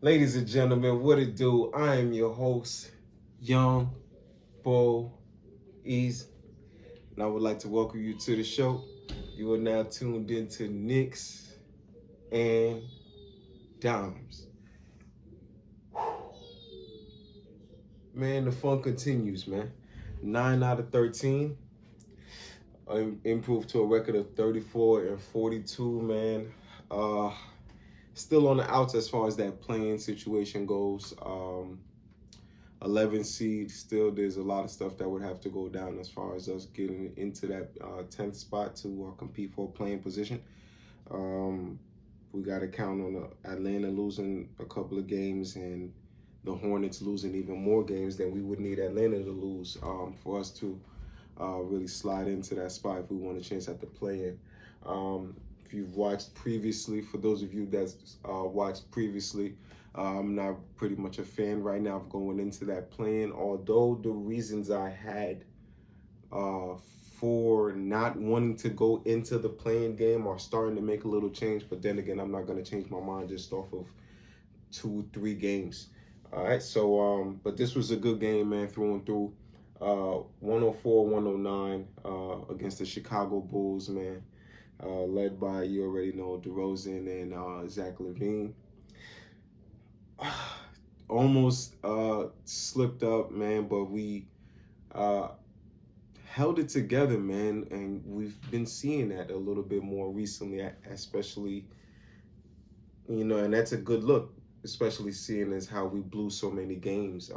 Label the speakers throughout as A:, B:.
A: Ladies and gentlemen, what it do? I am your host, Young Bo Ease, and I would like to welcome you to the show. You are now tuned into Knicks and Dimes. Man, the fun continues, man. 9 out of 13. Improved to a record of 34 and 42, man. Uh, Still on the outs as far as that playing situation goes. 11 seed, still there's a lot of stuff that would have to go down as far as us getting into that 10th spot to compete for a playing position. Um, we got to count on Atlanta losing a couple of games and the Hornets losing even more games than we would need Atlanta to lose for us to really slide into that spot if we want a chance at the play-in. If you've watched previously, for those of you that's watched previously, I'm not pretty much a fan right now of going into that play-in, although the reasons I had uh, for not wanting to go into the playing game are starting to make a little change. But then again, I'm not going to change my mind just off of 2-3 games. All right, so but this was a good game, man, through and through. 104-109 against the Chicago Bulls, man. Led by, you already know, DeRozan and Zach LaVine. Almost slipped up, man, but we uh, held it together, man, and we've been seeing that a little bit more recently, especially, and that's a good look, especially seeing as how we blew so many games,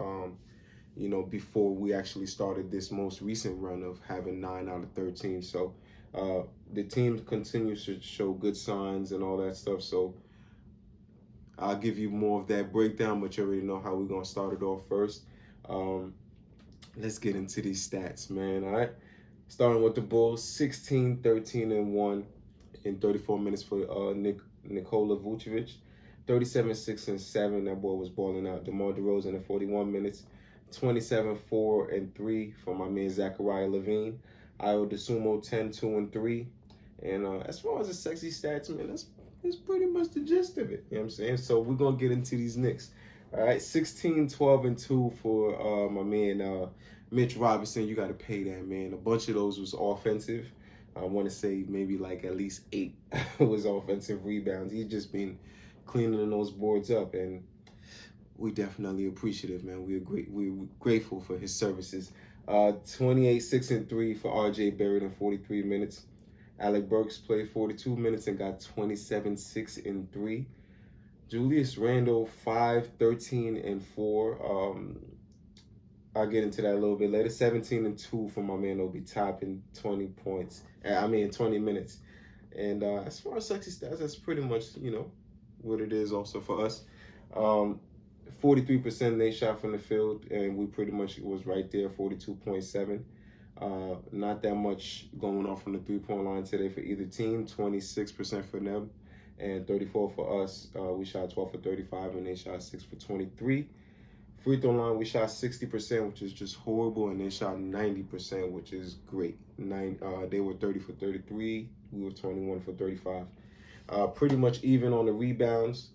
A: before we actually started this most recent run of having 9 out of 13. So the team continues to show good signs and all that stuff. So I'll give you more of that breakdown, but you already know how we're going to start it off first. Let's get into these stats, man. All right. Starting with the Bulls, 16, 13, and 1 in 34 minutes for Nikola Vucevic. 37, 6, and 7. That boy was balling out. DeMar DeRozan in 41 minutes. 27, 4, and 3 for my man Zachariah Levine. Io DeSumo, 10, 2, and 3. And as far as the sexy stats, man, that's pretty much the gist of it. You know what I'm saying? So we're going to get into these Knicks. All right, 16, 12, and 2 for my man Mitch Robinson. You got to pay that, man. A bunch of those was offensive. I want to say maybe like at least 8 was offensive rebounds. He's just been cleaning those boards up, and we definitely appreciative, man. We're grateful for his services. 28, 6, and 3 for R.J. Barrett in 43 minutes. Alec Burks played 42 minutes and got 27, 6, and 3. Julius Randle, 5, 13, and 4. I'll get into that a little bit later. 17 and 2 for my man Obi Toppin, 20 points. 20 minutes. And as far as sexy stats, that's pretty much, what it is also for us. 43% they shot from the field, and we pretty much was right there, 42.7. Not that much going on from the three-point line today for either team. 26% for them and 34 for us. We shot 12 for 35, and they shot 6 for 23. Free throw line, we shot 60%, which is just horrible, and they shot 90%, which is great. They were 30 for 33. We were 21 for 35. Pretty much even on the rebounds.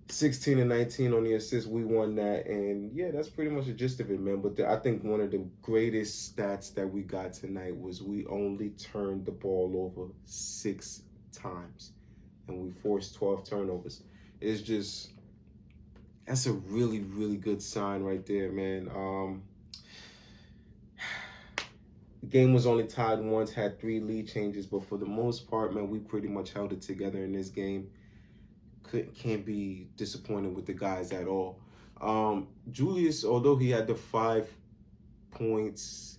A: 16 and 19 on the assists, we won that, and yeah, that's pretty much the gist of it, man. But I think one of the greatest stats that we got tonight was we only turned the ball over 6 times, and we forced 12 turnovers. It's just, that's a really, really good sign right there, man. The game was only tied once, had 3 lead changes, but for the most part, man, we pretty much held it together in this game. Can't be disappointed with the guys at all. Julius, although he had the 5 points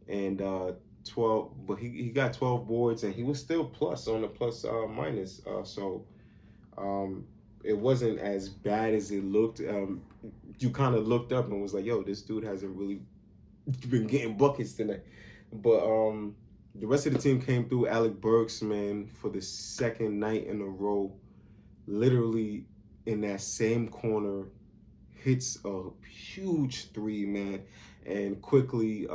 A: and 12, but he got 12 boards, and he was still plus on the plus minus. So it wasn't as bad as it looked. You kind of looked up and was like, yo, this dude hasn't really been getting buckets tonight. But the rest of the team came through. Alec Burks, man, for the second night in a row, literally in that same corner, hits a huge 3, man, and quickly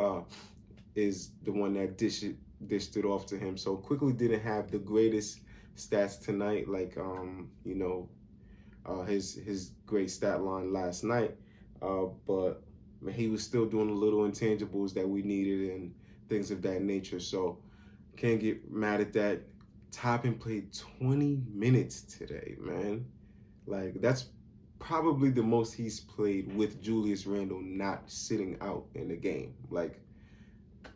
A: is the one that dished it off to him. So quickly didn't have the greatest stats tonight, like his great stat line last night. But man, he was still doing the little intangibles that we needed and things of that nature. So can't get mad at that. Toppin played 20 minutes today, man. Like that's probably the most he's played with Julius Randle not sitting out in the game. Like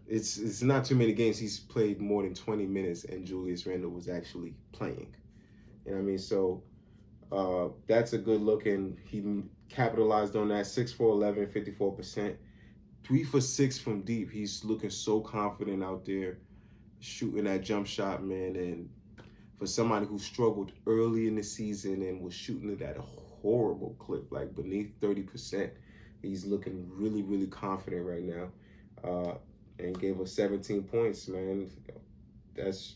A: it's not too many games he's played more than 20 minutes and Julius Randle was actually playing. You know what I mean? So that's a good look, and he capitalized on that. 6 for 11, 54%. 3 for 6 from deep. He's looking so confident out there shooting that jump shot, man. And for somebody who struggled early in the season and was shooting it at a horrible clip, like beneath 30%, he's looking really, really confident right now. And gave us 17 points, man. That's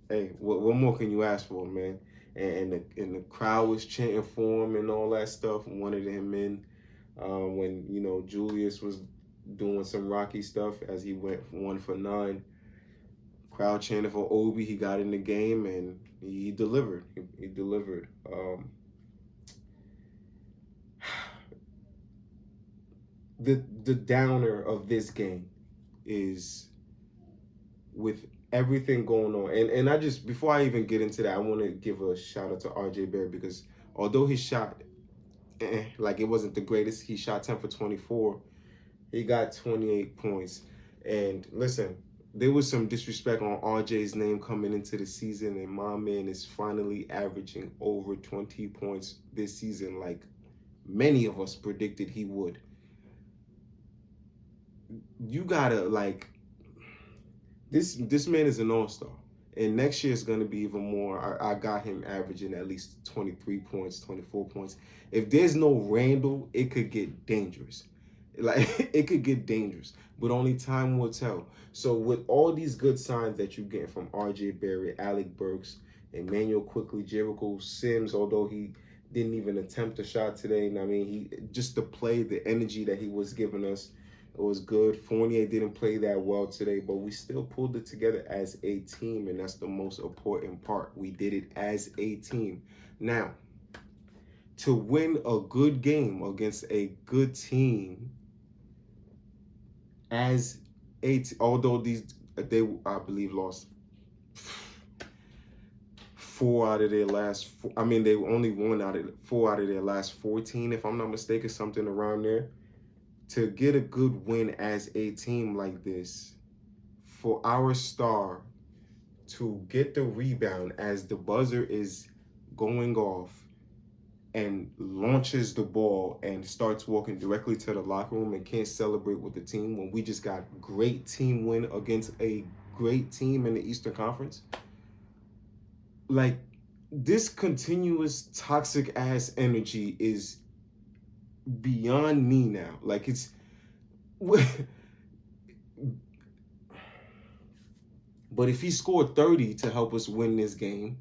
A: hey, what more can you ask for, man? And the crowd was chanting for him and all that stuff, wanted him in. When Julius was doing some rocky stuff as he went 1 for 9. Crowd chanting for Obi. He got in the game and he delivered. He delivered. The downer of this game is with everything going on. And I just, before I even get into that, I want to give a shout out to RJ Barrett, because although his shot, like it wasn't the greatest, he shot 10 for 24. He got 28 points. And listen, there was some disrespect on RJ's name coming into the season, and my man is finally averaging over 20 points this season, like many of us predicted he would. You gotta, like, this man is an all-star, and next year is going to be even more. I got him averaging at least 23 points, 24 points. If there's no Randall, it could get dangerous. Like, it could get dangerous, but only time will tell. So with all these good signs that you get from RJ Barrett, Alec Burks, Emmanuel Quickly, Jericho Sims, although he didn't even attempt a shot today, and I mean, he just the play, the energy that he was giving us, it was good. Fournier didn't play that well today, but we still pulled it together as a team, and that's the most important part. We did it as a team. Now, to win a good game against a good team as although they I believe lost 4 out of their last they only won 4 out of their last 14, if I'm not mistaken, something around there. To get a good win as a team like this, for our star to get the rebound as the buzzer is going off and launches the ball and starts walking directly to the locker room and can't celebrate with the team when we just got great team win against a great team in the Eastern Conference. Like, this continuous toxic ass energy is beyond me now. Like, it's but if he scored 30 to help us win this game,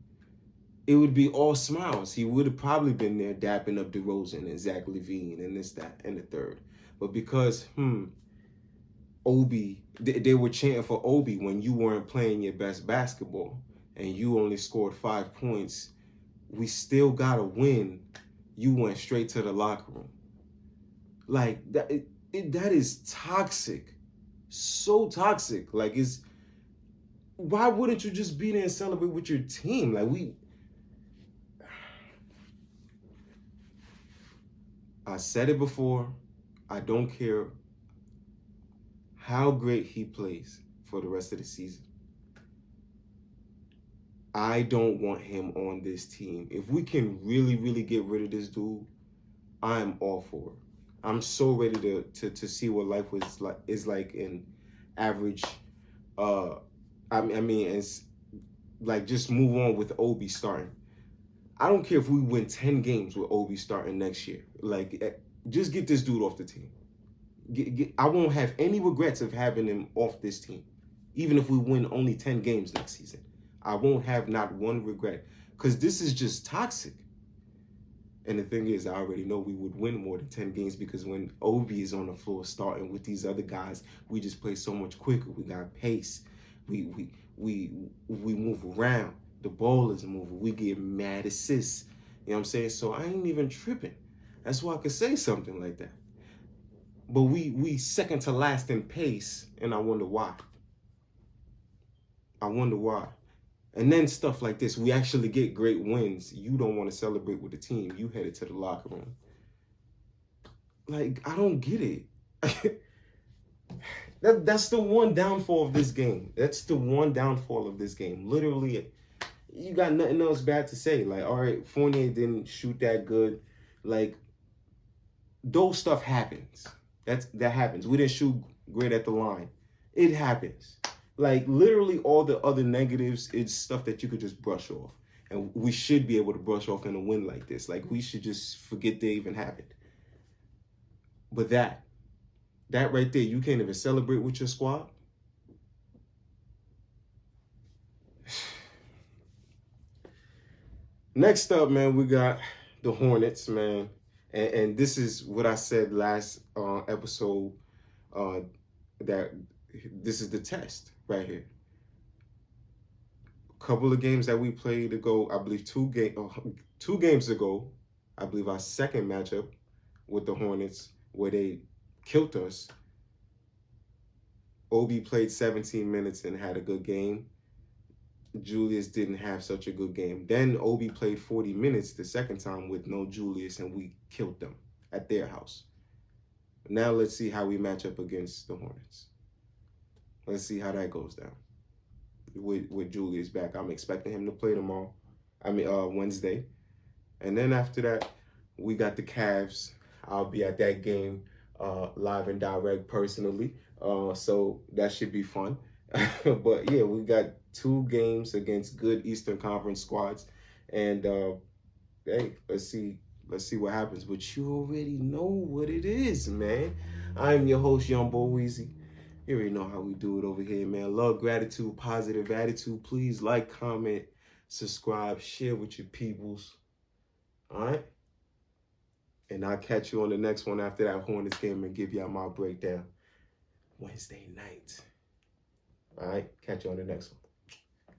A: it would be all smiles. He would have probably been there dapping up DeRozan and Zach LaVine and this, that, and the third. But because, Obi, they were chanting for Obi when you weren't playing your best basketball and you only scored 5 points, we still got to win. You went straight to the locker room. Like, that is toxic. So toxic. Like, why wouldn't you just be there and celebrate with your team? Like, I said it before, I don't care how great he plays for the rest of the season. I don't want him on this team. If we can really, really get rid of this dude, I'm all for it. I'm so ready to see what life is like in average. It's like, just move on with Obi starting. I don't care if we win 10 games with Obi starting next year. Like, just get this dude off the team. I won't have any regrets of having him off this team, even if we win only 10 games next season. I won't have not one regret, because this is just toxic. And the thing is, I already know we would win more than 10 games, because when Obi is on the floor starting with these other guys, we just play so much quicker. We got pace. We move around. The ball is moving. We get mad assists. You know what I'm saying? So I ain't even tripping. That's why I could say something like that. But we second to last in pace, and I wonder why. I wonder why. And then stuff like this, we actually get great wins. You don't want to celebrate with the team. You headed to the locker room. Like, I don't get it. That's the one downfall of this game. That's the one downfall of this game. Literally, you got nothing else bad to say. Like, all right, Fournier didn't shoot that good. Like, those stuff happens. That happens. We didn't shoot great at the line. It happens. Like, literally all the other negatives, it's stuff that you could just brush off. And we should be able to brush off in a win like this. Like, we should just forget they even happened. But that right there, you can't even celebrate with your squad. Next up, man, we got the Hornets, man. And this is what I said last episode, that this is the test right here. A couple of games that we played ago, I believe 2 games ago, I believe our second matchup with the Hornets, where they killed us. Obi played 17 minutes and had a good game. Julius didn't have such a good game. Then Obi played 40 minutes the second time with no Julius, and we killed them at their house. Now let's see how we match up against the Hornets. Let's see how that goes down with Julius back. I'm expecting him to play tomorrow. Wednesday. And then after that, we got the Cavs. I'll be at that game live and direct personally. So that should be fun. But yeah, we got 2 games against good Eastern Conference squads, and hey, let's see what happens. But you already know what it is, man. I'm your host, Young Bo Weezy. You already know how we do it over here, man. Love, gratitude, positive attitude. Please like, comment, subscribe, share with your peoples. All right, and I'll catch you on the next one after that Hornets game and give y'all my breakdown Wednesday night. All right, catch you on the next one.